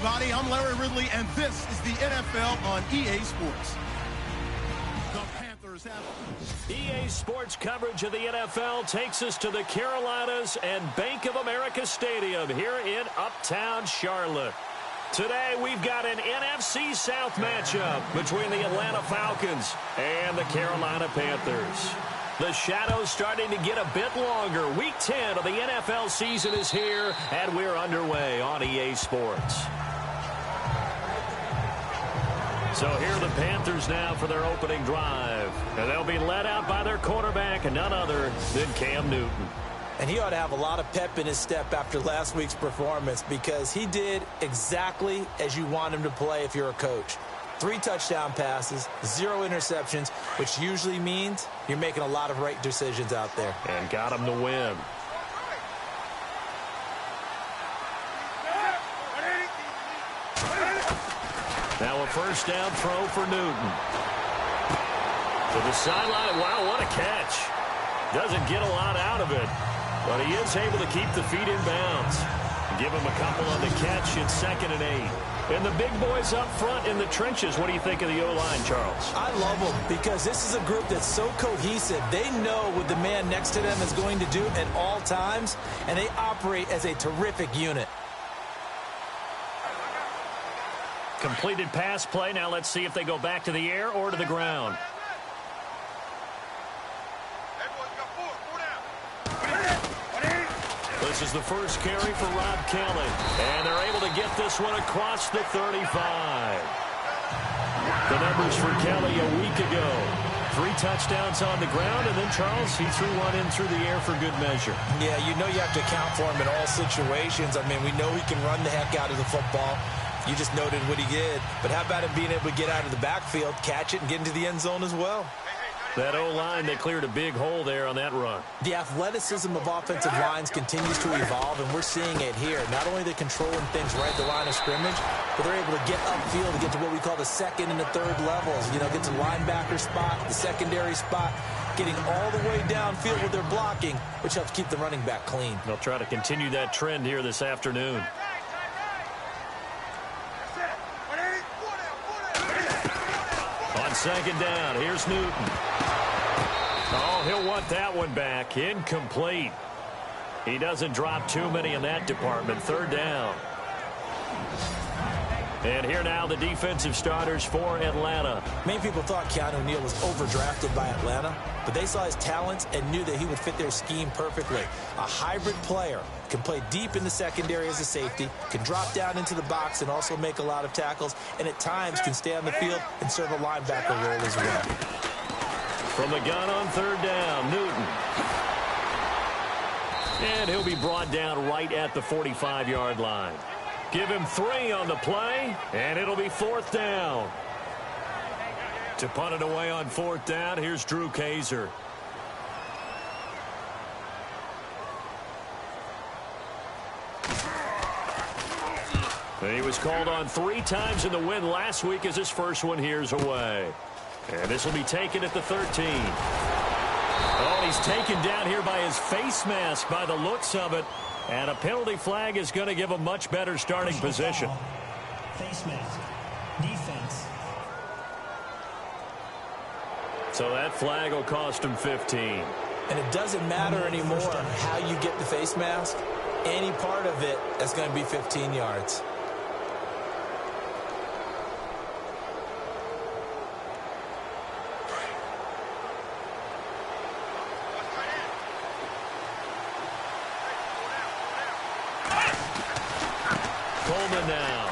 everybody. I'm Larry Ridley, and this is the NFL on EA Sports. The Panthers have... EA Sports coverage of the NFL takes us to the Carolinas and Bank of America Stadium here in Uptown Charlotte. Today, we've got an NFC South matchup between the Atlanta Falcons and the Carolina Panthers. The shadow's starting to get a bit longer. Week 10 of the NFL season is here, and we're underway on EA Sports. So here are the Panthers now for their opening drive. And they'll be led out by their quarterback, and none other than Cam Newton. And he ought to have a lot of pep in his step after last week's performance because he did exactly as you want him to play if you're a coach. 3 touchdown passes, 0 interceptions, which usually means you're making a lot of right decisions out there. And got him to win. Now a first down throw for Newton. To the sideline. Wow, what a catch. Doesn't get a lot out of it, but he is able to keep the feet in bounds. Give him a couple on the catch. It's 2nd and 8. And the big boys up front in the trenches. What do you think of the O-line, Charles? I love them because this is a group that's so cohesive. They know what the man next to them is going to do at all times, and they operate as a terrific unit. Completed pass play. Now let's see if they go back to the air or to the ground. This is the first carry for Rob Kelly. And they're able to get this one across the 35. The numbers for Kelly a week ago. 3 touchdowns on the ground, and then Charles, he threw one in through the air for good measure. Yeah, you know you have to account for him in all situations. I mean, we know he can run the heck out of the football. You just noted what he did. But how about him being able to get out of the backfield, catch it, and get into the end zone as well? That O-line, they cleared a big hole there on that run. The athleticism of offensive lines continues to evolve, and we're seeing it here. Not only are they controlling things right at the line of scrimmage, but they're able to get upfield to get to what we call the 2nd and the 3rd levels. You know, get to linebacker spot, the secondary spot, getting all the way downfield with their blocking, which helps keep the running back clean. They'll try to continue that trend here this afternoon. On 2nd down, here's Newton. Oh, he'll want that one back. Incomplete. He doesn't drop too many in that department. 3rd down. And here now the defensive starters for Atlanta. Many people thought Keanu Neal was overdrafted by Atlanta, but they saw his talents and knew that he would fit their scheme perfectly. A hybrid player, can play deep in the secondary as a safety, can drop down into the box and also make a lot of tackles, and at times can stay on the field and serve a linebacker role as well. From the gun on 3rd down, Newton. And he'll be brought down right at the 45-yard line. Give him 3 on the play, and it'll be 4th down. To punt it away on 4th down, here's Drew Kaiser. He was called on 3 times in the win last week as his first one here's away. And this will be taken at the 13. Oh, and he's taken down here by his face mask by the looks of it. And a penalty flag is going to give a much better starting position. Face mask. Defense. So that flag will cost him 15. And it doesn't matter anymore how you get the face mask. Any part of it is going to be 15 yards. Coleman now.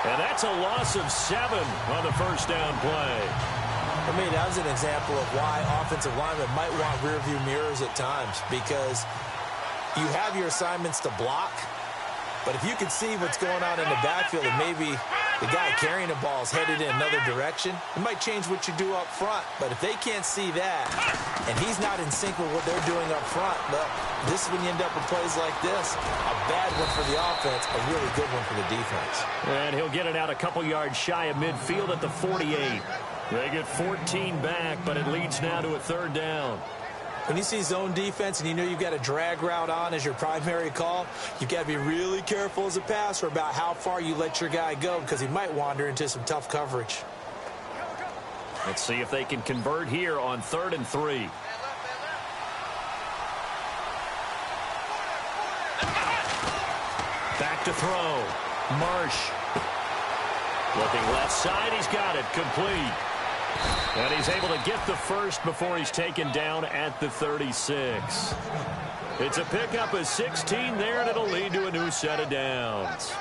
And that's a loss of 7 on the first down play. I mean, that was an example of why offensive linemen might want rearview mirrors at times, because you have your assignments to block, but if you can see what's going on in the backfield and maybe the guy carrying the ball is headed in another direction, it might change what you do up front. But if they can't see that and he's not in sync with what they're doing up front, well, this is when you end up with plays like this. A bad one for the offense, a really good one for the defense. And he'll get it out a couple yards shy of midfield at the 48. They get 14 back, but it leads now to a 3rd down. When you see zone defense and you know you've got a drag route on as your primary call, you've got to be really careful as a passer about how far you let your guy go because he might wander into some tough coverage. Let's see if they can convert here on 3rd and 3. Back to throw. Marsh. Looking left side. He's got it. Complete. And he's able to get the first before he's taken down at the 36. It's a pickup of 16 there, and it'll lead to a new set of downs.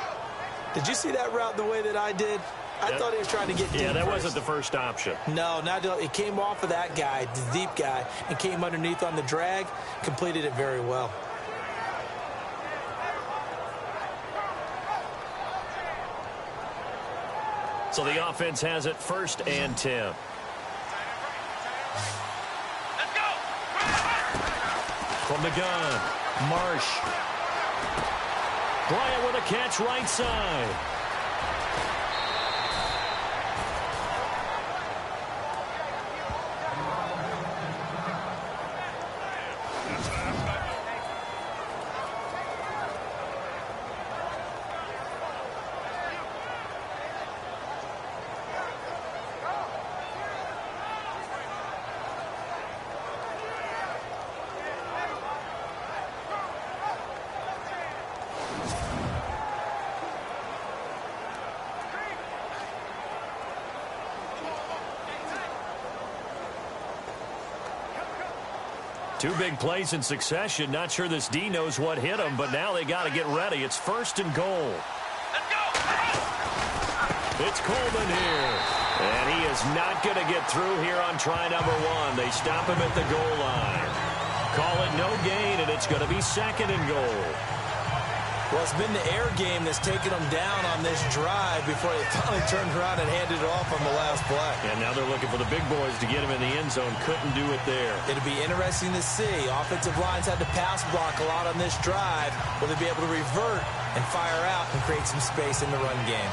Did you see that route the way that I did? I thought he was trying to get deep. Yeah, that first. wasn't the first option. No, it came off of that guy, the deep guy, and came underneath on the drag, completed it very well. So the offense has it 1st and 10. Let's go! From the gun, Marsh. Bryant with a catch right side. Two big plays in succession. Not sure this D knows what hit him, but now they got to get ready. It's 1st and goal. Let's go! It's Coleman here. And he is not going to get through here on try number 1. They stop him at the goal line. Call it no gain, and it's going to be 2nd and goal. Well, it's been the air game that's taken them down on this drive before they finally turned around and handed it off on the last play. And now they're looking for the big boys to get him in the end zone. Couldn't do it there. It'll be interesting to see. Offensive lines had to pass block a lot on this drive. Will they be able to revert and fire out and create some space in the run game?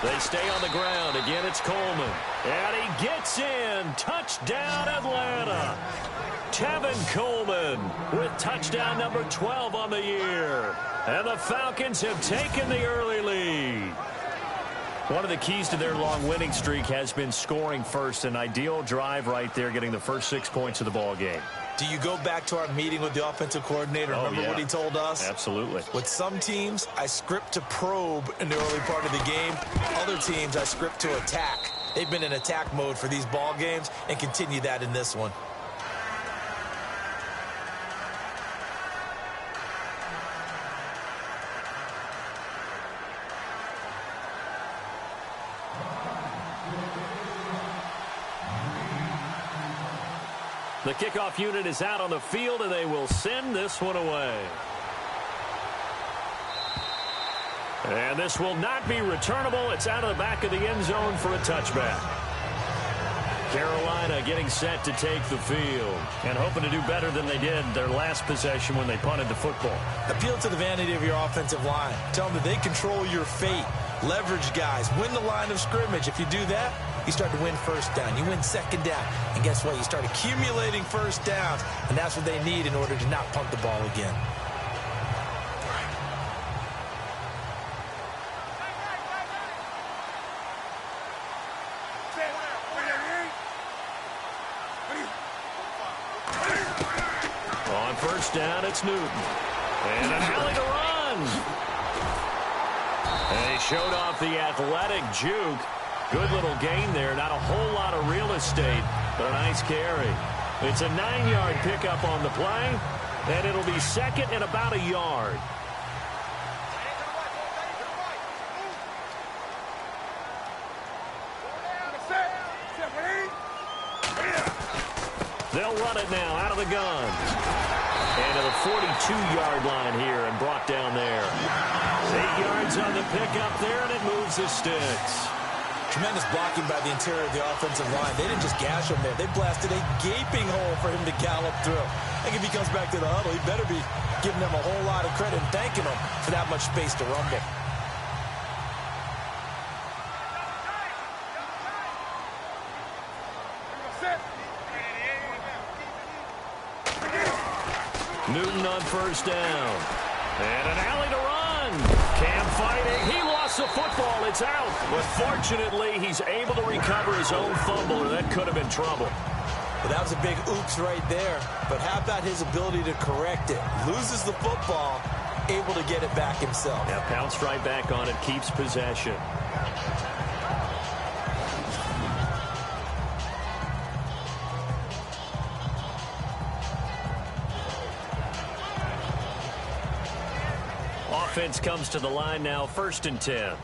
They stay on the ground. Again, it's Coleman. And he gets in. Touchdown, Atlanta. Tevin Coleman with touchdown number 12 on the year. And the Falcons have taken the early lead. One of the keys to their long winning streak has been scoring first. An ideal drive right there, getting the first 6 points of the ball game. Do you go back to our meeting with the offensive coordinator? Remember what he told us? Absolutely. With some teams, I script to probe in the early part of the game. Other teams, I script to attack. They've been in attack mode for these ball games and continue that in this one. The kickoff unit is out on the field, and they will send this one away. And this will not be returnable. It's out of the back of the end zone for a touchback. Carolina getting set to take the field and hoping to do better than they did their last possession when they punted the football. Appeal to the vanity of your offensive line. Tell them that they control your fate. Leverage guys. Win the line of scrimmage. If you do that, you start to win first down. You win second down. And guess what? You start accumulating first downs. And that's what they need in order to not punt the ball again. On first down, it's Newton. And an alley to run. And he showed off the athletic juke. Good little gain there. Not a whole lot of real estate, but a nice carry. It's a 9-yard pickup on the play, and it'll be 2nd and about a yard. They'll run it now out of the gun. And to the 42-yard line here and brought down there. 8 yards on the pickup there, and it moves the sticks. Tremendous blocking by the interior of the offensive line. They didn't just gash him there. They blasted a gaping hole for him to gallop through. I think if he comes back to the huddle, he better be giving them a whole lot of credit and thanking them for that much space to rumble. Newton on first down. And an alley to run. Cam fighting. He lost the football. It's out. But fortunately, he's able to recover his own fumble, or that could have been trouble. Well, that was a big oops right there. But how about his ability to correct it? Loses the football, able to get it back himself. Yeah, pounced right back on it, keeps possession. Offense comes to the line now, 1st and 10.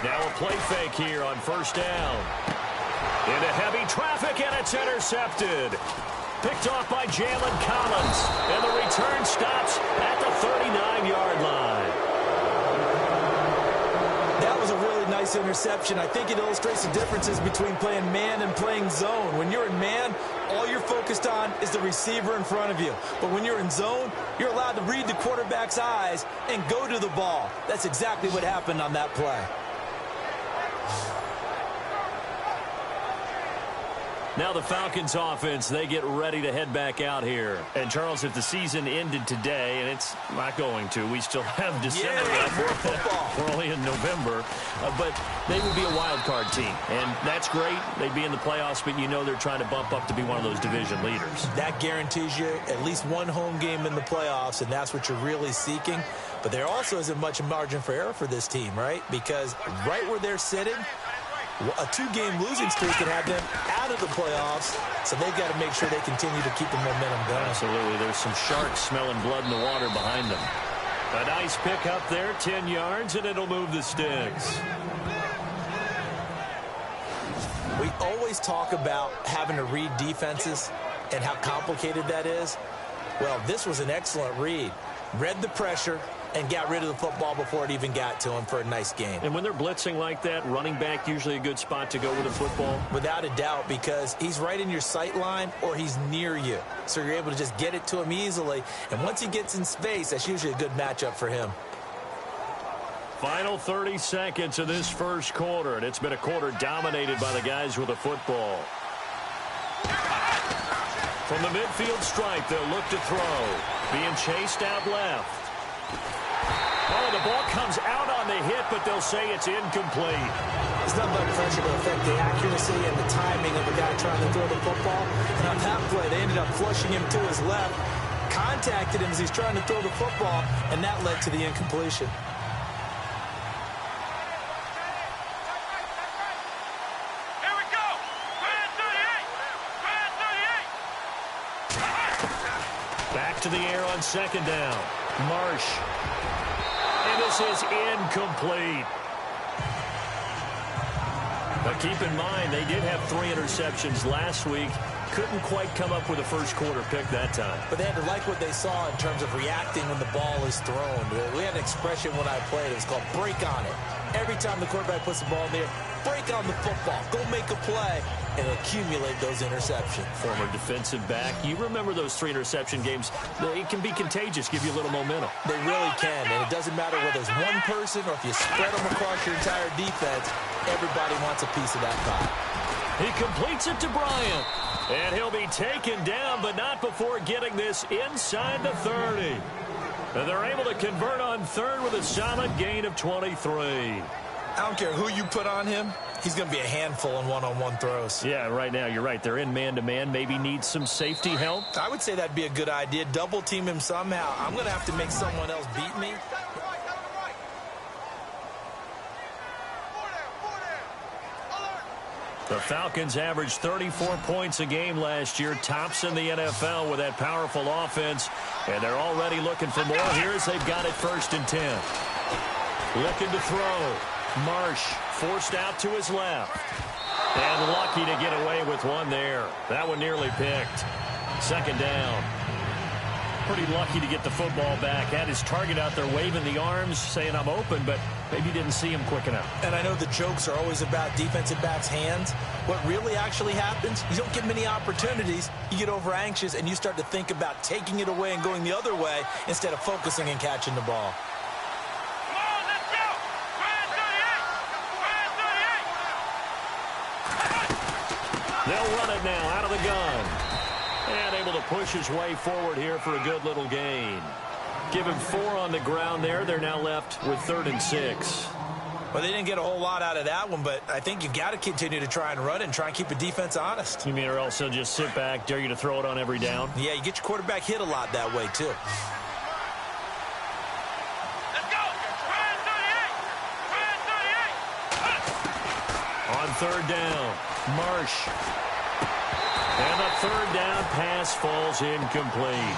Now a play fake here on 1st down. Into heavy traffic, and it's intercepted. Picked off by Jalen Collins. And the return stops at the 39-yard line. That was a really nice interception. I think it illustrates the differences between playing man and playing zone. When you're in man, all you're focused on is the receiver in front of you. But when you're in zone, you're allowed to read the quarterback's eyes and go to the ball. That's exactly what happened on that play. Now the Falcons offense, they get ready to head back out here. And Charles, if the season ended today, and it's not going to, we still have December. Yeah, more football. We're only in November. But they would be a wild card team. And that's great. They'd be in the playoffs, but you know they're trying to bump up to be one of those division leaders. That guarantees you at least one home game in the playoffs, and that's what you're really seeking. But there also isn't much margin for error for this team, right? Because right where they're sitting, a 2-game losing streak can have them out of the playoffs, so they've got to make sure they continue to keep the momentum going. Absolutely. There's some sharks smelling blood in the water behind them. A nice pick up there, 10 yards, and it'll move the sticks. We always talk about having to read defenses and how complicated that is. Well, this was an excellent read. Read the pressure and got rid of the football before it even got to him for a nice game. And when they're blitzing like that, running back usually a good spot to go with the football? Without a doubt, because he's right in your sight line or he's near you. So you're able to just get it to him easily. And once he gets in space, that's usually a good matchup for him. Final 30 seconds of this first quarter, and it's been a quarter dominated by the guys with the football. From the midfield stripe, they'll look to throw. Being chased out left. Oh, the ball comes out on the hit, but they'll say it's incomplete. It's not but pressure to affect the accuracy and the timing of the guy trying to throw the football. And on that play, they ended up flushing him to his left, contacted him as he's trying to throw the football, and that led to the incompletion. Here we go. Grand 38. Back to the air on 2nd down. Marsh. And this is incomplete. But keep in mind, they did have 3 interceptions last week. Couldn't quite come up with a first quarter pick that time. But they had to like what they saw in terms of reacting when the ball is thrown. We had an expression when I played. It was called break on it. Every time the quarterback puts the ball in there, break on the football. Go make a play and accumulate those interceptions. Former defensive back. You remember those 3 interception games. It can be contagious, give you a little momentum. They really can, and it doesn't matter whether it's one person or if you spread them across your entire defense, everybody wants a piece of that pie. He completes it to Bryant. And he'll be taken down, but not before getting this inside the 30. And they're able to convert on 3rd with a solid gain of 23. I don't care who you put on him. He's going to be a handful in one-on-one throws. Yeah, right now, you're right. They're in man-to-man. Maybe needs some safety help. I would say that'd be a good idea. Double team him somehow. I'm going to have to make someone else beat me. The Falcons averaged 34 points a game last year, tops in the NFL with that powerful offense, and they're already looking for more here as they've got it 1st and 10. Looking to throw. Marsh forced out to his left. And lucky to get away with one there. That one nearly picked. 2nd down. Pretty lucky to get the football back. Had his target out there waving the arms, saying I'm open, but maybe didn't see him quick enough. And I know the jokes are always about defensive backs' hands. What really actually happens, you don't get many opportunities. You get over anxious, and you start to think about taking it away and going the other way instead of focusing and catching the ball. Come on, let's go. Ryan 38. They'll run it now out of the gun. And able to push his way forward here for a good little gain. Give him 4 on the ground there. They're now left with 3rd and 6. Well, they didn't get a whole lot out of that one, but I think you've got to continue to try and run it and try and keep the defense honest. You mean or else they'll just sit back, dare you to throw it on every down? Yeah, you get your quarterback hit a lot that way, too. Let's go. Ryan 38. Ryan 38. On 3rd down, Marsh. And the 3rd down pass falls incomplete.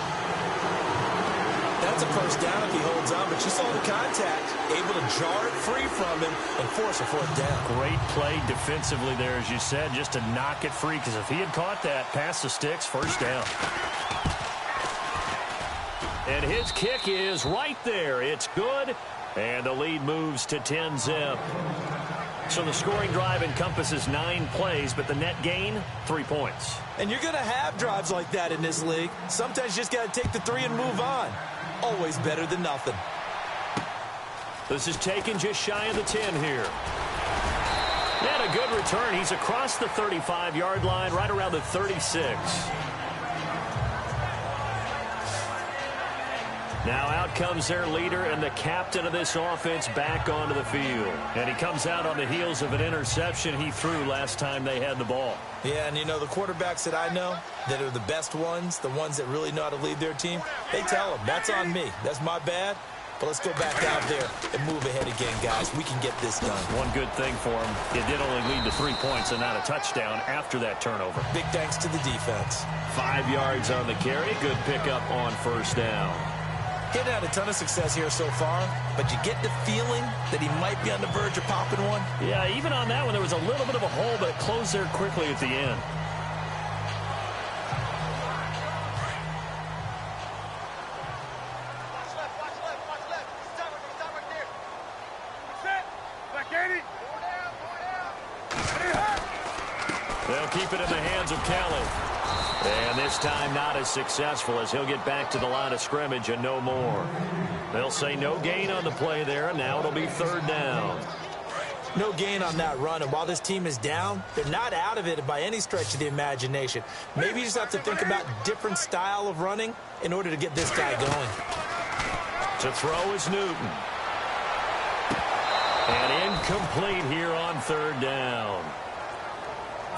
That's a first down if he holds on, but you saw the contact. Able to jar it free from him and force a 4th down. Great play defensively there, as you said, just to knock it free, because if he had caught that, past the sticks, 1st down. And his kick is right there. It's good, and the lead moves to 10-zip. So the scoring drive encompasses 9 plays, but the net gain, 3 points. And you're going to have drives like that in this league. Sometimes you just got to take the 3 and move on. Always better than nothing. This is taken just shy of the 10 here. And a good return. He's across the 35-yard line, right around the 36. Now out comes their leader and the captain of this offense back onto the field. And he comes out on the heels of an interception he threw last time they had the ball. Yeah, and you know, the quarterbacks that I know that are the best ones, the ones that really know how to lead their team, they tell them, that's on me. That's my bad. But let's go back out there and move ahead again, guys. We can get this done. One good thing for him, it did only lead to 3 points and not a touchdown after that turnover. Big thanks to the defense. 5 yards on the carry. Good pickup on 1st down. He hadn't had a ton of success here so far, but you get the feeling that he might be on the verge of popping one. Yeah, even on that one, there was a little bit of a hole, but it closed there quickly at the end. Watch left. Stop right there. Set. Back 80. They'll keep it in the hands of Kelly. And this time not as successful, as he'll get back to the line of scrimmage and no more. They'll say no gain on the play there, and now it'll be 3rd down. No gain on that run, and while this team is down, they're not out of it by any stretch of the imagination. Maybe you just have to think about different style of running in order to get this guy going. To throw is Newton. And incomplete here on 3rd down.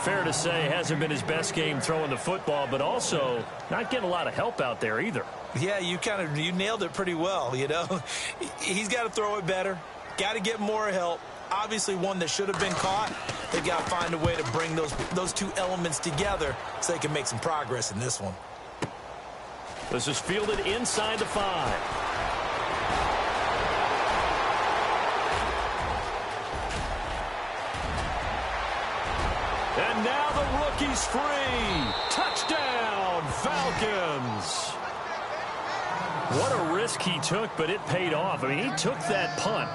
Fair to say, hasn't been his best game throwing the football, but also not getting a lot of help out there either. Yeah, you nailed it pretty well, you know. He's got to throw it better, got to get more help. Obviously one that should have been caught. They've got to find a way to bring those 2 elements together so they can make some progress in this one. This is fielded inside the 5. And now the rookie's free. Touchdown, Falcons. What a risk he took, but it paid off. I mean, he took that punt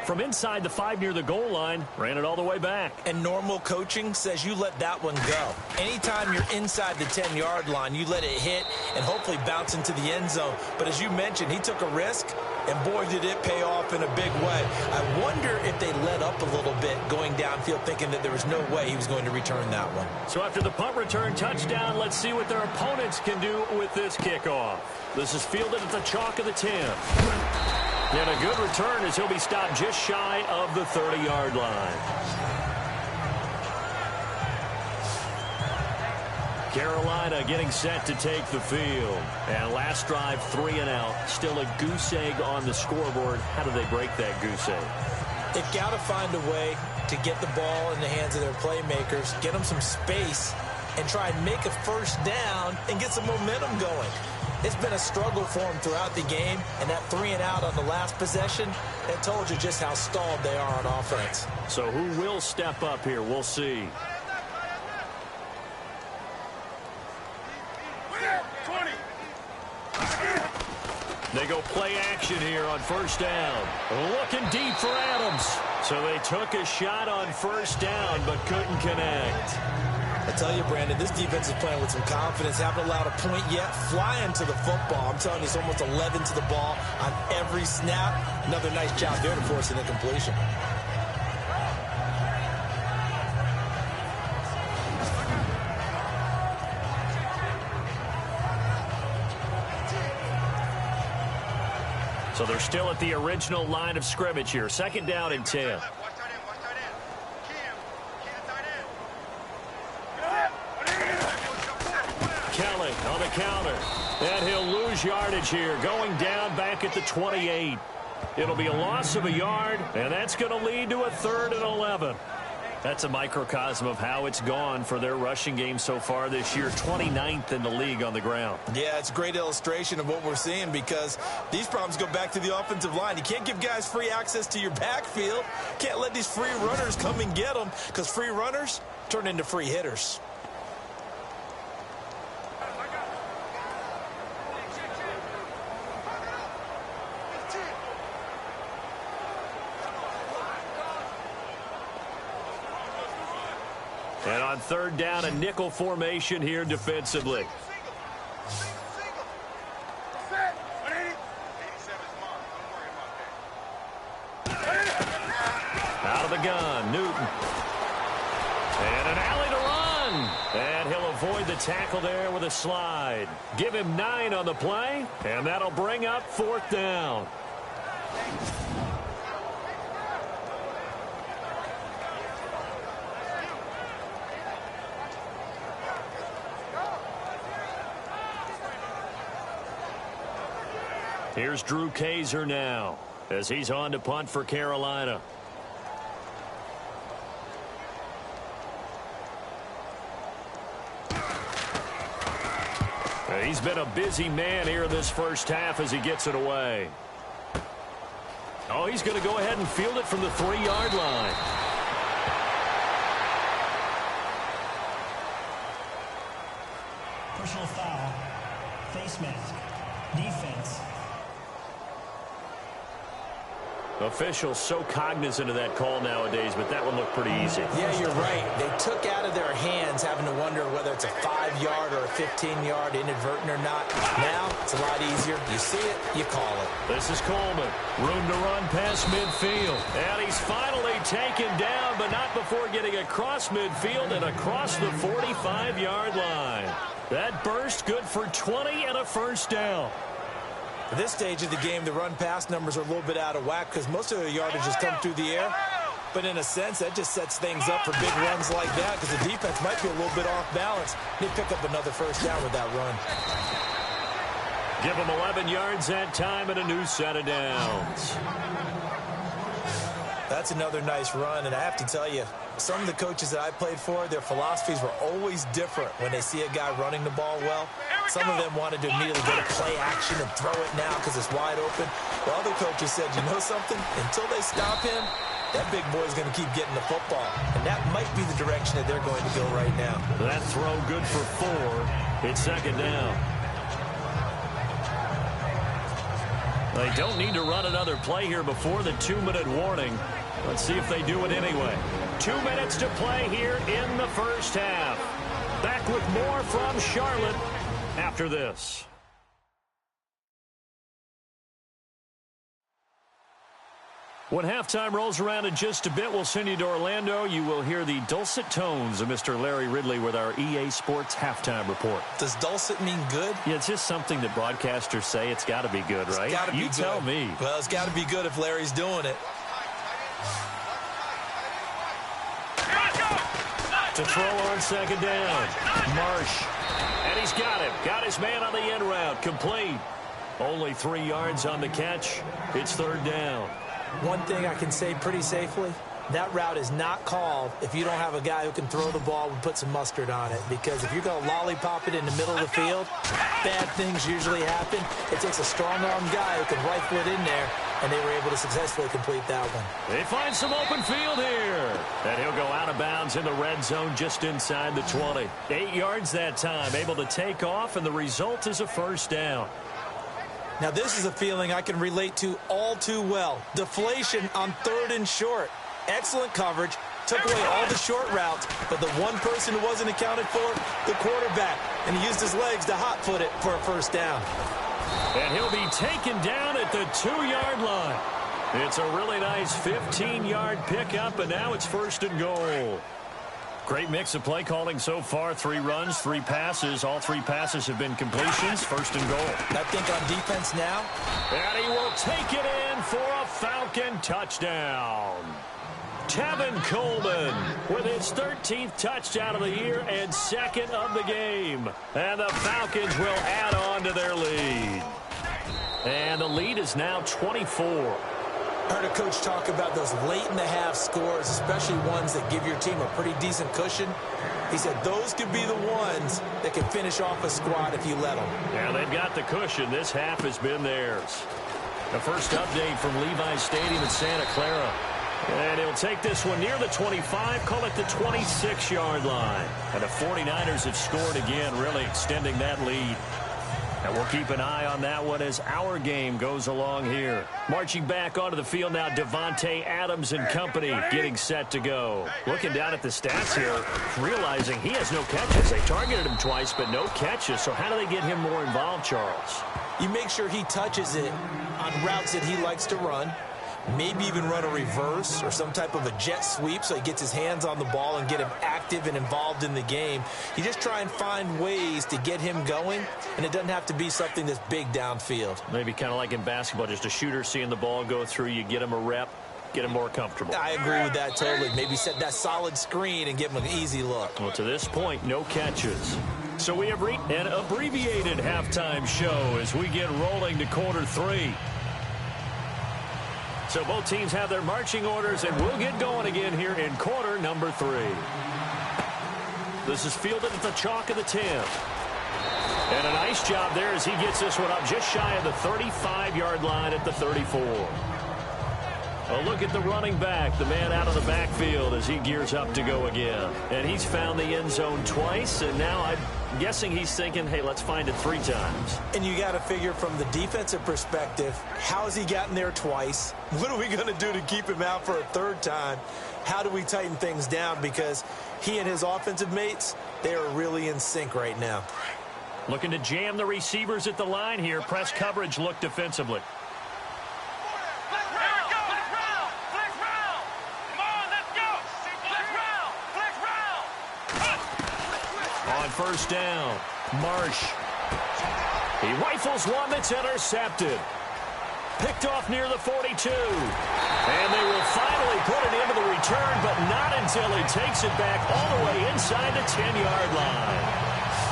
from inside the 5 near the goal line, ran it all the way back. And normal coaching says you let that one go. Anytime you're inside the 10-yard line, you let it hit and hopefully bounce into the end zone. But as you mentioned, he took a risk, and boy, did it pay off in a big way. I wonder if they let up a little bit going downfield, thinking that there was no way he was going to return that one. So after the punt return touchdown, let's see what their opponents can do with this kickoff. This is fielded at the chalk of the 10. And a good return as he'll be stopped just shy of the 30-yard line. Carolina getting set to take the field. And last drive, 3 and out. Still a goose egg on the scoreboard. How do they break that goose egg? They've got to find a way to get the ball in the hands of their playmakers, get them some space, and try and make a 1st down and get some momentum going. It's been a struggle for them throughout the game, and that 3 and out on the last possession, that told you just how stalled they are on offense. So who will step up here? We'll see. 20. They go play action here on first down. Looking deep for Adams. So they took a shot on first down but couldn't connect. I tell you, Brandon, this defense is playing with some confidence. Haven't allowed a point yet. Flying to the football. I'm telling you, it's almost 11 to the ball on every snap. Another nice job there to force an incompletion. So they're still at the original line of scrimmage here. Second down and 10. Kelly on the counter. And he'll lose yardage here. Going down back at the 28. It'll be a loss of a yard, and that's going to lead to a 3rd and 11. That's a microcosm of how it's gone for their rushing game so far this year. 29th in the league on the ground. Yeah, it's a great illustration of what we're seeing because these problems go back to the offensive line. You can't give guys free access to your backfield. Can't let these free runners come and get them because free runners turn into free hitters. And on third down, a nickel formation here defensively. Out of the gun, Newton. And an alley to run. And he'll avoid the tackle there with a slide. Give him 9 on the play, and that'll bring up 4th down. Here's Drew Kaiser now as he's on to punt for Carolina. He's been a busy man here in this first half as he gets it away. Oh, he's going to go ahead and field it from the 3-yard line. Personal foul. Face mask. Defense. Officials so cognizant of that call nowadays, but that one looked pretty easy. Yeah, you're right. They took out of their hands having to wonder whether it's a 5-yard or a 15-yard inadvertent or not. Now, it's a lot easier. You see it, you call it. This is Coleman. Room to run past midfield. And he's finally taken down, but not before getting across midfield and across the 45-yard line. That burst good for 20 and a first down. At this stage of the game, the run-pass numbers are a little bit out of whack because most of their yardage has come through the air. But in a sense, that just sets things up for big runs like that because the defense might be a little bit off balance. They pick up another first down with that run. Give them 11 yards that time and a new set of downs. That's another nice run, and I have to tell you, some of the coaches that I played for, their philosophies were always different when they see a guy running the ball well. Some of them wanted to immediately go to play action and throw it now because it's wide open. While other coaches said, you know something? Until they stop him, that big boy's going to keep getting the football. And that might be the direction that they're going to go right now. That throw good for 4. It's second down. They don't need to run another play here before the 2-minute warning. Let's see if they do it anyway. 2 minutes to play here in the first half. Back with more from Charlotte after this. When halftime rolls around in just a bit, we'll send you to Orlando. You will hear the dulcet tones of Mr. Larry Ridley with our EA Sports halftime report. Does dulcet mean good? Yeah, it's just something that broadcasters say. It's got to be good, right? It's gotta be you good. Tell me. Well, it's got to be good if Larry's doing it. To throw on second down. Marsh. And he's got him. Got his man on the end route. Complete. Only 3 yards on the catch. It's third down. One thing I can say pretty safely, that route is not called if you don't have a guy who can throw the ball and put some mustard on it. Because if you're going to lollipop it in the middle of the field, bad things usually happen. It takes a strong-armed guy who can rifle it in there, and they were able to successfully complete that one. They find some open field here. And he'll go out of bounds in the red zone just inside the 20. 8 yards that time, able to take off, and the result is a first down. Now, this is a feeling I can relate to all too well. Deflation on 3rd and short. Excellent coverage. Took away all the short routes, but the one person who wasn't accounted for, the quarterback. And he used his legs to hot-foot it for a first down. And he'll be taken down at the 2-yard line. It's a really nice 15-yard pickup, and now it's 1st and goal. Great mix of play calling so far. 3 runs, 3 passes. All 3 passes have been completions. 1st and goal. I think on defense now. And he will take it in for a Falcon touchdown. Tevin Coleman with his 13th touchdown of the year and 2nd of the game. And the Falcons will add on to their lead. And the lead is now 24. I heard a coach talk about those late-in-the-half scores, especially ones that give your team a pretty decent cushion. He said those could be the ones that can finish off a squad if you let them. Yeah, they've got the cushion. This half has been theirs. The first update from Levi's Stadium in Santa Clara. And he'll take this one near the 25, call it the 26-yard line. And the 49ers have scored again, really extending that lead. And we'll keep an eye on that one as our game goes along here. Marching back onto the field now, Devontae Adams and company getting set to go. Looking down at the stats here, realizing he has no catches. They targeted him twice, but no catches. So how do they get him more involved, Charles? You make sure he touches it on routes that he likes to run. Maybe even run a reverse or some type of a jet sweep so he gets his hands on the ball and get him active and involved in the game. You just try and find ways to get him going, and it doesn't have to be something that's big downfield. Maybe kind of like in basketball, just a shooter seeing the ball go through, you get him a rep, get him more comfortable. I agree with that totally. Maybe set that solid screen and give him an easy look. Well, to this point, no catches. So we have reached an abbreviated halftime show as we get rolling to quarter 3. So both teams have their marching orders, and we'll get going again here in quarter number 3. This is fielded at the chalk of the 10. And a nice job there as he gets this one up just shy of the 35-yard line at the 34. A look at the running back, the man out of the backfield as he gears up to go again. And he's found the end zone twice, and now I'm guessing he's thinking, hey, let's find it 3 times. And you got to figure from the defensive perspective, how has he gotten there twice? What are we going to do to keep him out for a 3rd time? How do we tighten things down? Because he and his offensive mates, they are really in sync right now. Looking to jam the receivers at the line here. Press coverage look defensively. On first down, Marsh. He rifles one that's intercepted. Picked off near the 42. And they will finally put it into the return, but not until he takes it back all the way inside the 10-yard line.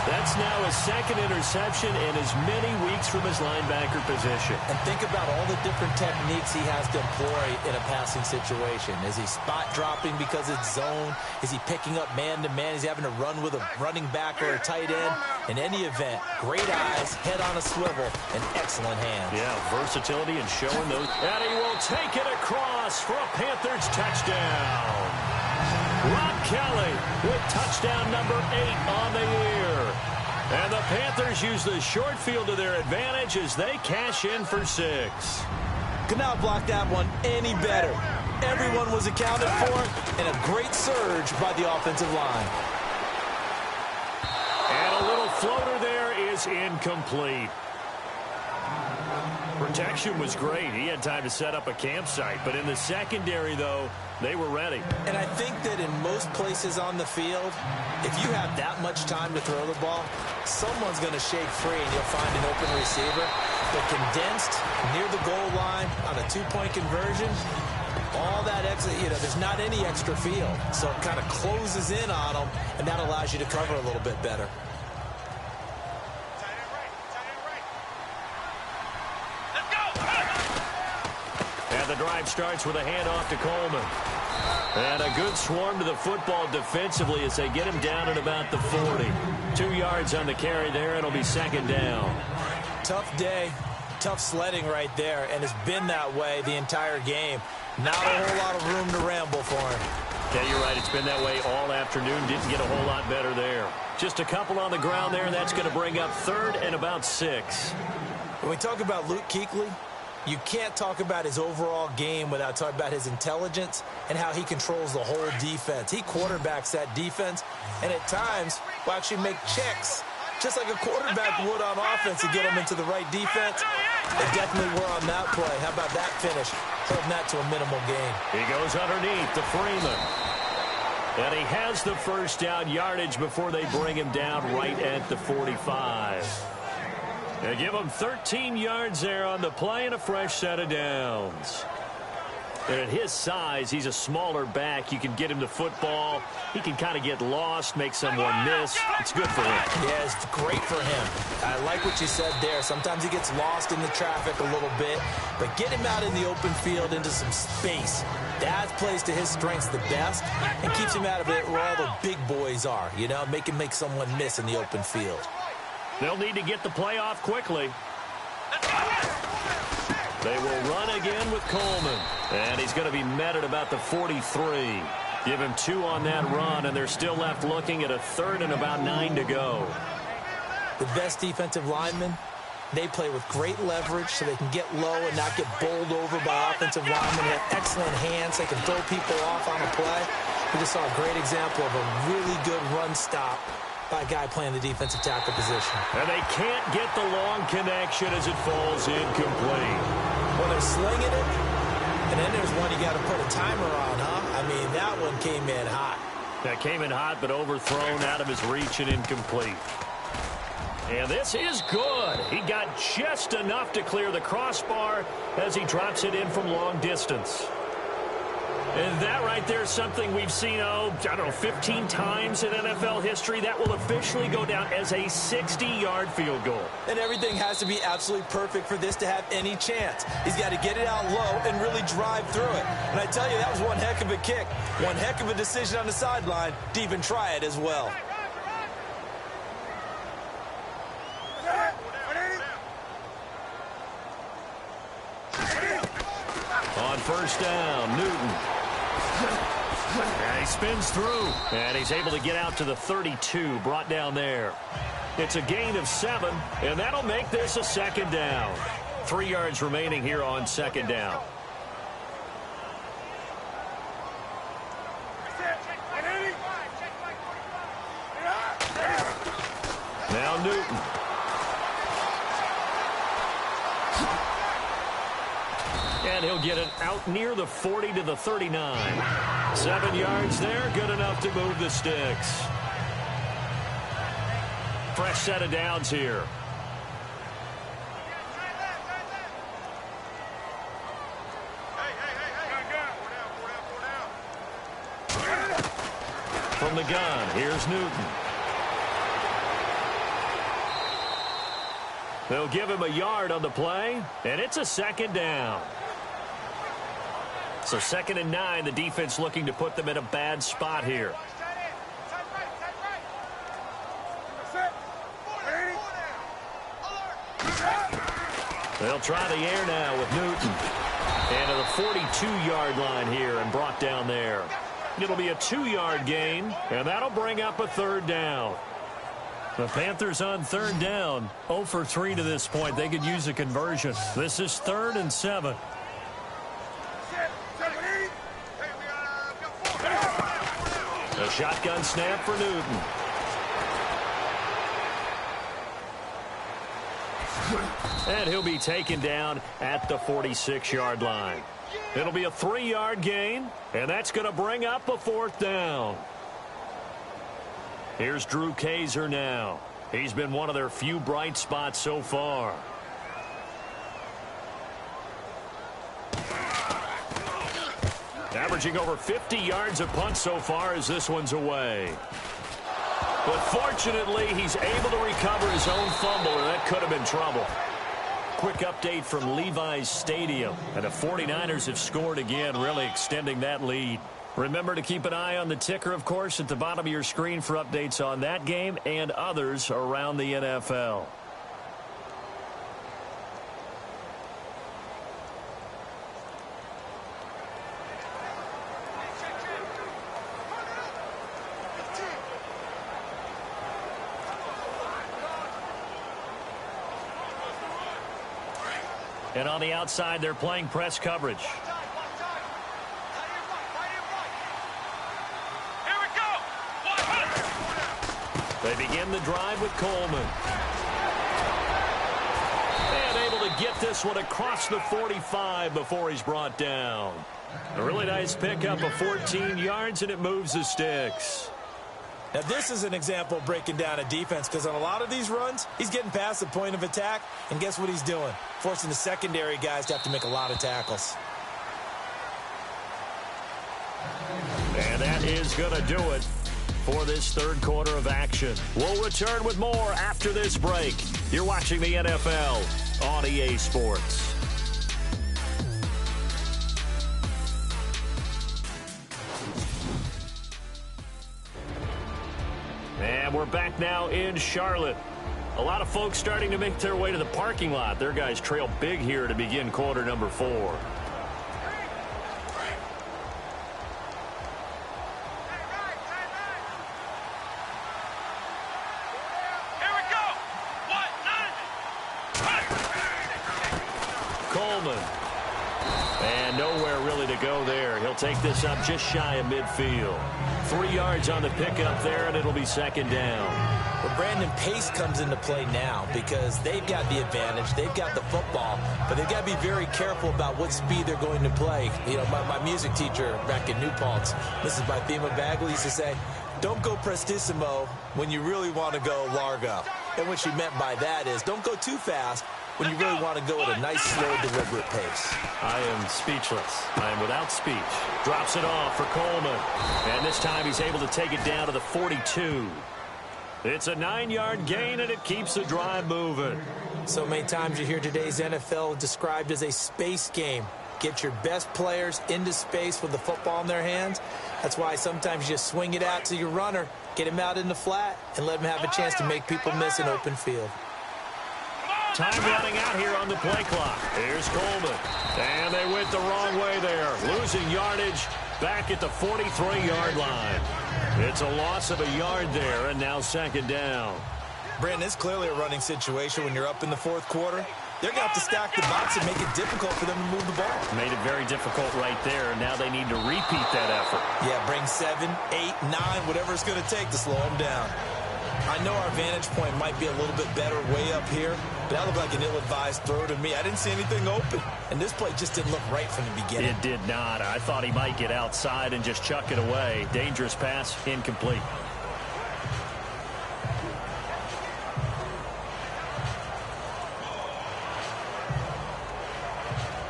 That's now his 2nd interception in as many weeks from his linebacker position. And think about all the different techniques he has to employ in a passing situation. Is he spot dropping because it's zone? Is he picking up man-to-man? Is he having to run with a running back or a tight end? In any event, great eyes, head on a swivel, and excellent hands. Yeah, versatility and showing those. And he will take it across for a Panthers touchdown. Rob Kelly with touchdown number 8 on the year. And the Panthers use the short field to their advantage as they cash in for 6. Could not block that one any better. Everyone was accounted for, and a great surge by the offensive line. And a little floater there is incomplete. Protection was great. He had time to set up a campsite. But in the secondary, though, they were ready. And I think that in most places on the field, if you have that much time to throw the ball, someone's going to shake free and you'll find an open receiver. But condensed near the goal line on a 2-point conversion, all that extra, there's not any extra field. So it kind of closes in on them, and that allows you to cover a little bit better. The drive starts with a handoff to Coleman. And a good swarm to the football defensively as they get him down at about the 40. 2 yards on the carry there. It'll be 2nd down. Tough day, tough sledding right there, and it's been that way the entire game. Not a whole lot of room to ramble for him. Yeah, you're right. It's been that way all afternoon. Didn't get a whole lot better there. Just a couple on the ground there, and that's going to bring up 3rd and about 6. When we talk about Luke Kuechly, you can't talk about his overall game without talking about his intelligence and how he controls the whole defense. He quarterbacks that defense, and at times will actually make checks, just like a quarterback would on offense, to get them into the right defense. They definitely were on that play. How about that finish? Holding that to a minimal gain. He goes underneath to Freeman. And he has the first down yardage before they bring him down right at the 45. They give him 13 yards there on the play and a fresh set of downs. And at his size, he's a smaller back. You can get him to football. He can kind of get lost, make someone miss. It's good for him. Yeah, it's great for him. I like what you said there. Sometimes he gets lost in the traffic a little bit, but get him out in the open field into some space. That plays to his strengths the best and keeps him out of it where all the big boys are, you know, make him make someone miss in the open field. They'll need to get the play off quickly. They will run again with Coleman. And he's going to be met at about the 43. Give him 2 on that run, and they're still left looking at a third and about 9 to go. The best defensive linemen, they play with great leverage so they can get low and not get bowled over by offensive linemen. They have excellent hands. They can throw people off on a play. We just saw a great example of a really good run stop by a guy playing the defensive tackle position. And they can't get the long connection as it falls incomplete. Well, they're slinging it, and then there's one you got to put a timer on, huh? I mean, that one came in hot. That came in hot, but overthrown out of his reach and incomplete. And this is good. He got just enough to clear the crossbar as he drops it in from long distance. And that right there is something we've seen, I don't know, 15 times in NFL history. That will officially go down as a 60-yard field goal. And everything has to be absolutely perfect for this to have any chance. He's got to get it out low and really drive through it. And I tell you, that was one heck of a kick. One heck of a decision on the sideline to even try it as well. On first down, Newton. And he spins through. And he's able to get out to the 32, brought down there. It's a gain of 7, and that'll make this a second down. 3 yards remaining here on second down. Now Newton. And he'll get it out near the 40 to the 39. 7 yards there, good enough to move the sticks. Fresh set of downs here. From the gun, here's Newton. They'll give him a yard on the play, and it's a second down. So 2nd and 9, the defense looking to put them in a bad spot here. They'll try the air now with Newton. And to the 42-yard line here and brought down there. It'll be a 2-yard gain, and that'll bring up a third down. The Panthers on third down, 0 for 3 to this point. They could use a conversion. This is 3rd and 7. A shotgun snap for Newton. And he'll be taken down at the 46-yard line. It'll be a 3-yard gain, and that's going to bring up a 4th down. Here's Drew Kaiser now. He's been one of their few bright spots so far. Averaging over 50 yards a punt so far as this one's away. But fortunately, he's able to recover his own fumble, or that could have been trouble. Quick update from Levi's Stadium. And the 49ers have scored again, really extending that lead. Remember to keep an eye on the ticker, of course, at the bottom of your screen for updates on that game and others around the NFL. And on the outside, they're playing press coverage. They begin the drive with Coleman. And able to get this one across the 45 before he's brought down. A really nice pickup of 14 yards, and it moves the sticks. Now, this is an example of breaking down a defense, because on a lot of these runs, he's getting past the point of attack, and guess what he's doing? Forcing the secondary guys to have to make a lot of tackles. And that is going to do it for this third quarter of action. We'll return with more after this break. You're watching the NFL on EA Sports. And we're back now in Charlotte. A lot of folks starting to make their way to the parking lot. Their guys trail big here to begin quarter number 4. Coleman. And nowhere really to go there. He'll take this up just shy of midfield. 3 yards on the pickup there, and it'll be second down. Well, Brandon, pace comes into play now because they've got the advantage. They've got the football, but they've got to be very careful about what speed they're going to play. You know, my music teacher back in New Paltz, Mrs. Bythema Bagley, used to say, don't go prestissimo when you really want to go largo. And what she meant by that is don't go too fast when you really want to go at a nice, slow, deliberate pace. I am speechless. I am without speech. Drops it off for Coleman. And this time he's able to take it down to the 42. It's a 9-yard gain, and it keeps the drive moving. So many times you hear today's NFL described as a space game. Get your best players into space with the football in their hands. That's why sometimes you just swing it out to your runner, get him out in the flat, and let him have a chance to make people miss an open field. Time running out here on the play clock. Here's Coleman. And they went the wrong way there. Losing yardage back at the 43-yard line. It's a loss of a yard there, and now second down. Brandon, it's clearly a running situation when you're up in the fourth quarter. They're going to have to stack the box and make it difficult for them to move the ball. Made it very difficult right there. Now they need to repeat that effort. Yeah, bring 7, 8, 9, whatever it's going to take to slow them down. I know our vantage point might be a little bit better way up here, but that looked like an ill-advised throw to me. I didn't see anything open, and this play just didn't look right from the beginning. It did not. I thought he might get outside and just chuck it away. Dangerous pass, incomplete.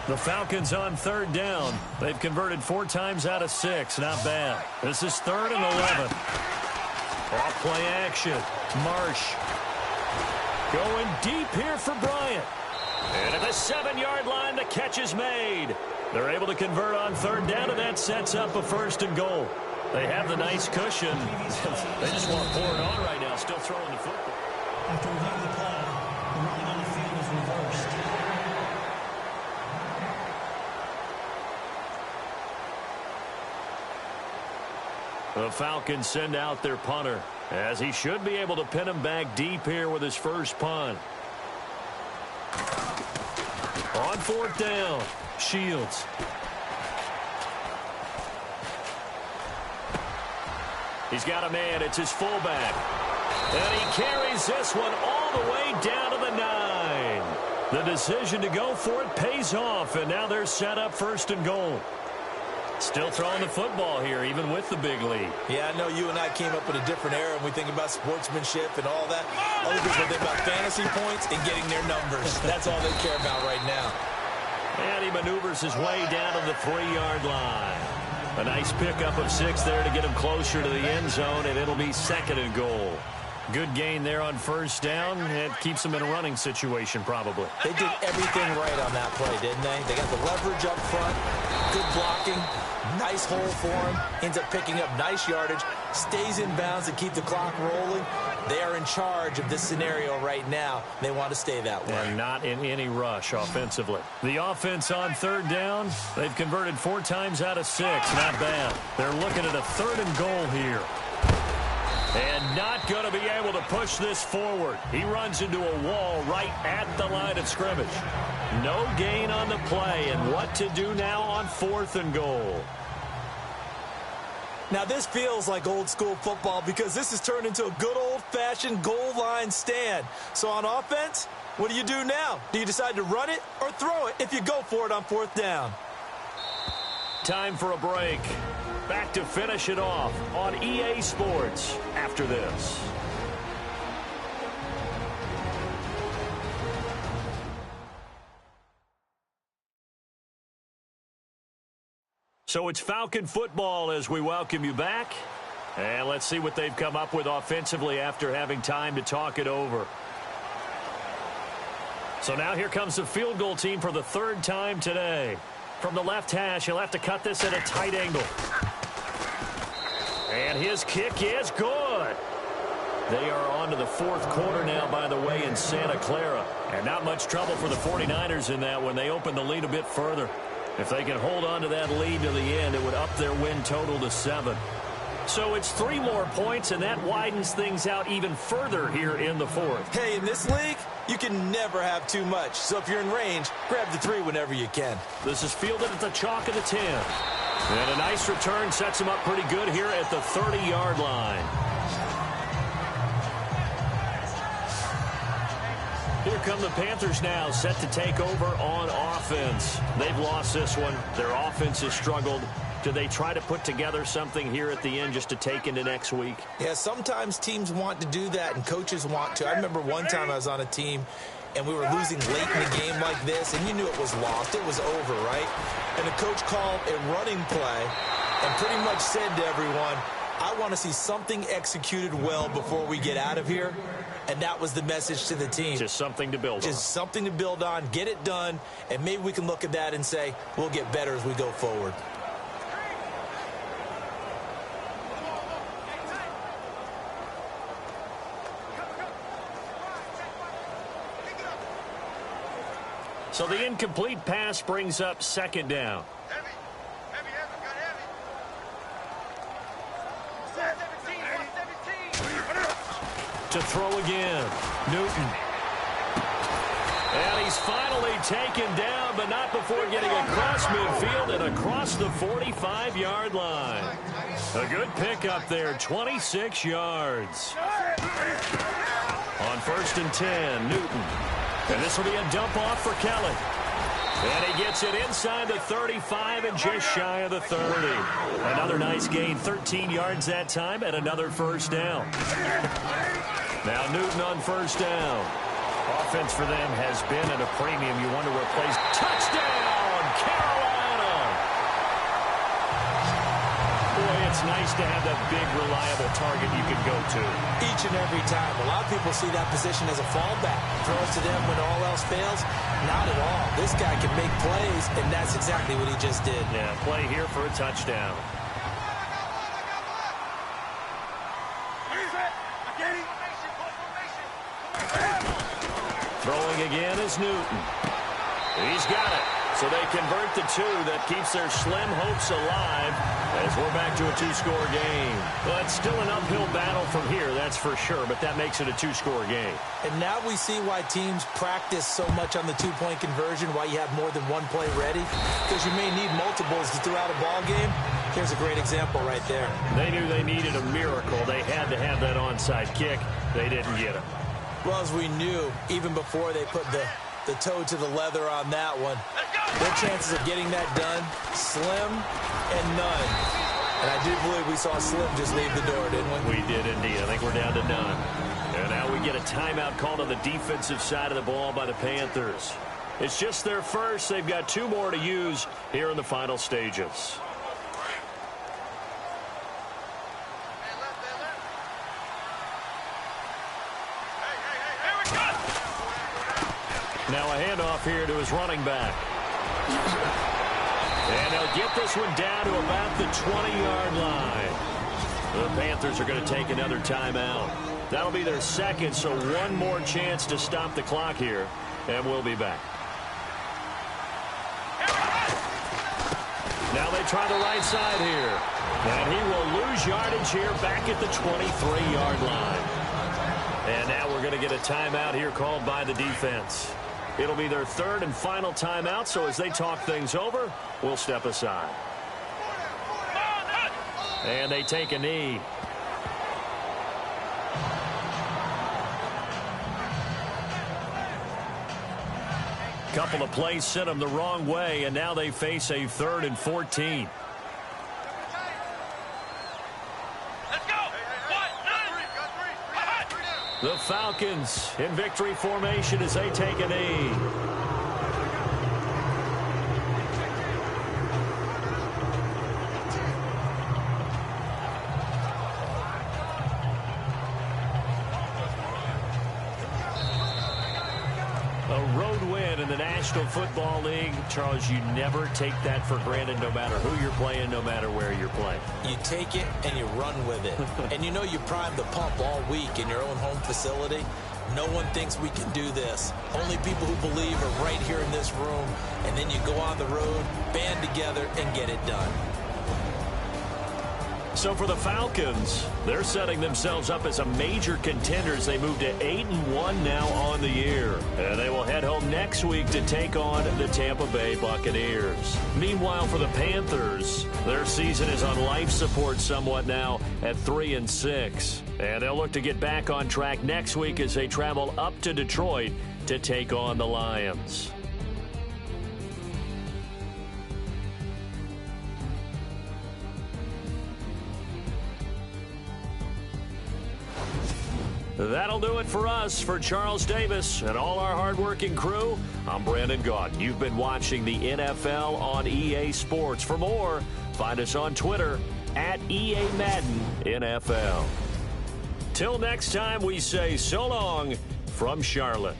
The Falcons on third down. They've converted 4 times out of 6. Not bad. This is 3rd and 11. Off play action. Marsh. Going deep here for Bryant. And at the 7-yard line, the catch is made. They're able to convert on third down, and that sets up a 1st and goal. They have the nice cushion. They just want to pour it on right now, still throwing the football. After reviewing the play, the running on the field is reversed. The Falcons send out their punter, as he should be able to pin him back deep here with his first punt. On 4th down, Shields. He's got a man. It's his fullback. And he carries this one all the way down to the 9. The decision to go for it pays off, and now they're set up 1st and goal. Still throwing the football here, even with the big lead. Yeah, I know you and I came up in a different era, and we think about sportsmanship and all that. Other people think about fantasy points and getting their numbers. That's all they care about right now. And he maneuvers his way down to the 3-yard line. A nice pickup of 6 there to get him closer to the end zone, and it'll be 2nd and goal. Good gain there on 1st down. It keeps them in a running situation, probably. They did everything right on that play, didn't they? They got the leverage up front, good blocking, nice hole for him, ends up picking up nice yardage, stays in bounds to keep the clock rolling. They are in charge of this scenario right now. They want to stay that way. And not in any rush offensively. The offense on 3rd down, they've converted 4 times out of 6. Not bad. They're looking at a 3rd and goal here. And not going to be able to push this forward. He runs into a wall right at the line of scrimmage. No gain on the play, and what to do now on 4th and goal. Now, this feels like old-school football because this has turned into a good old-fashioned goal line stand. So on offense, what do you do now? Do you decide to run it or throw it if you go for it on 4th down? Time for a break. Back to finish it off on EA Sports after this. So it's Falcon football as we welcome you back. And let's see what they've come up with offensively after having time to talk it over. So now here comes the field goal team for the 3rd time today. From the left hash, he'll have to cut this at a tight angle. And his kick is good. They are on to the 4th quarter now, by the way, in Santa Clara. And not much trouble for the 49ers in that when they open the lead a bit further. If they can hold on to that lead to the end, it would up their win total to 7. So it's 3 more points, and that widens things out even further here in the 4th. Hey, in this league, you can never have too much. So if you're in range, grab the 3 whenever you can. This is fielded at the chalk of the 10. And a nice return sets him up pretty good here at the 30-yard line. Here come the Panthers now, set to take over on offense. They've lost this one. Their offense has struggled. Do they try to put together something here at the end just to take into next week? Yeah, sometimes teams want to do that and coaches want to. I remember one time I was on a team and we were losing late in the game like this, and you knew it was lost. It was over, right? And the coach called a running play and pretty much said to everyone, I want to see something executed well before we get out of here. And that was the message to the team. Just something to build on. Just something to build on, get it done, and maybe we can look at that and say, we'll get better as we go forward. So the incomplete pass brings up 2nd down. To throw again, Newton. And he's finally taken down, but not before getting across midfield and across the 45-yard line. A good pickup there, 26 yards. On 1st and 10, Newton. And this will be a dump off for Kelly. And he gets it inside the 35 and just shy of the 30. Another nice gain, 13 yards that time, and another 1st down. Now Newton on 1st down. Offense for them has been at a premium. You wonder what plays. Touchdown, Carolina! Boy, it's nice to have that big, reliable target you can go to. Each and every time. A lot of people see that position as a fallback. Throws to them when all else fails. Not at all. This guy can make plays, and that's exactly what he just did. Yeah, play here for a touchdown. Throwing again is Newton. He's got it. So they convert the 2. That keeps their slim hopes alive as we're back to a 2-score game. But still an uphill battle from here, that's for sure. But that makes it a 2-score game. And now we see why teams practice so much on the 2-point conversion, why you have more than one play ready. Because you may need multiples throughout a ball game. Here's a great example right there. They knew they needed a miracle. They had to have that onside kick. They didn't get it. Well, as we knew, even before they put the toe to the leather on that one, their chances of getting that done, slim and none. And I do believe we saw Slim just leave the door, didn't we? We did indeed. I think we're down to none. And now we get a timeout called on the defensive side of the ball by the Panthers. It's just their first. They've got 2 more to use here in the final stages. Now a handoff here to his running back. And they'll get this one down to about the 20-yard line. The Panthers are going to take another timeout. That'll be their 2nd, so 1 more chance to stop the clock here, and we'll be back. Now they try the right side here. And he will lose yardage here back at the 23-yard line. And now we're going to get a timeout here called by the defense. It'll be their third and final timeout, so as they talk things over, we'll step aside. And they take a knee. Couple of plays sent them the wrong way, and now they face a 3rd and 14. Let's go. The Falcons in victory formation as they take a knee. A road win in the National Football League. Charles, you never take that for granted no matter who you're playing, no matter where you're playing. You take it and you run with it. And you know you primed the pump all week in your own home facility. No one thinks we can do this. Only people who believe are right here in this room. And then you go on the road, band together, and get it done. So for the Falcons, they're setting themselves up as a major contender as they move to 8-1 now on the year. And they will head home next week to take on the Tampa Bay Buccaneers. Meanwhile, for the Panthers, their season is on life support somewhat now at 3-6. And they'll look to get back on track next week as they travel up to Detroit to take on the Lions. That'll do it for us. For Charles Davis and all our hardworking crew, I'm Brandon Gaudin. You've been watching the NFL on EA Sports. For more, find us on Twitter at EA Madden NFL. Till next time, we say so long from Charlotte.